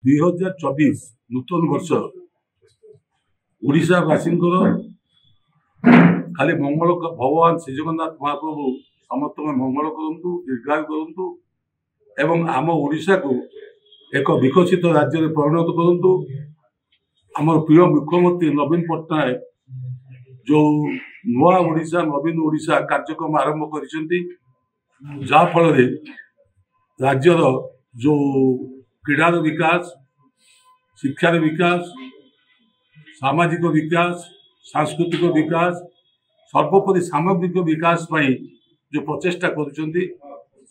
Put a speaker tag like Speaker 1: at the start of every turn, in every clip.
Speaker 1: 2024 नूतन वर्ष ओडिशावासी खाली मंगल भगवान श्री जगन्नाथ महाप्रभु समस्त मंगल करंतु दीर्घायु करंतु एवं आम ओडिशा को एक विकसित राज्य में परिणत करंतु। आम प्रिय मुख्यमंत्री नवीन पट्टनायक जो नुआ ओडिशा नवीन ओडिशा कार्यक्रम आरंभ करिसेंती फल राज्यर जो क्रीडार विकास शिक्षार विकास सामाजिक विकास सांस्कृतिक विकास सर्वोपरि सामग्रिक विकास पाई जो प्रचेष्टा करुछंती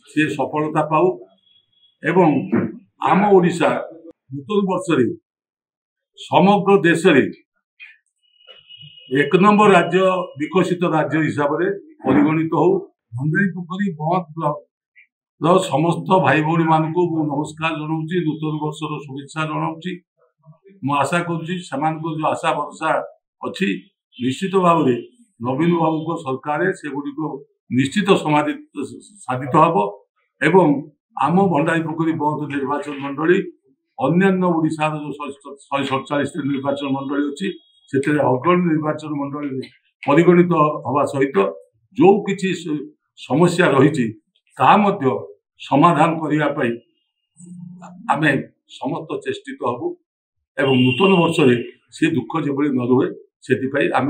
Speaker 1: से सफलता पाऊ एवं आम ओडिशा नूतन वर्ष समग्र देश रे एक नंबर राज्य विकसित राज्य हिसाब से परिगणित हो। भंडारीपोखरी बहुत समस्त भाई भौणी मान को नमस्कार जनाऊँगी नूतन वर्षर शुभेच्छा जनाऊँगी। मु आशा करुँची जो आशा भरसा अच्छी निश्चित भाव में नवीन बाबू सरकार से गुड़िक निश्चित साधित हम एवं आम भंडारीपोखरी बहुत निर्वाचन मंडली अन्य ओडिशा जो 147 निर्वाचन मंडली अच्छी से अग्रणी निर्वाचन मंडली परिगणित हवा सहित जो किसी समस्या रही समाधान करने आम समस्त चेष्टित हबू एवं नूतन वर्ष से दुख जो न रुहे से आम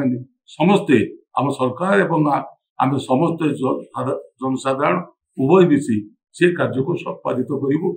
Speaker 1: समस्ते आम सरकार एवं आम समस्त जनसाधारण उभय मिसी से कार्य को संपादित करूँ।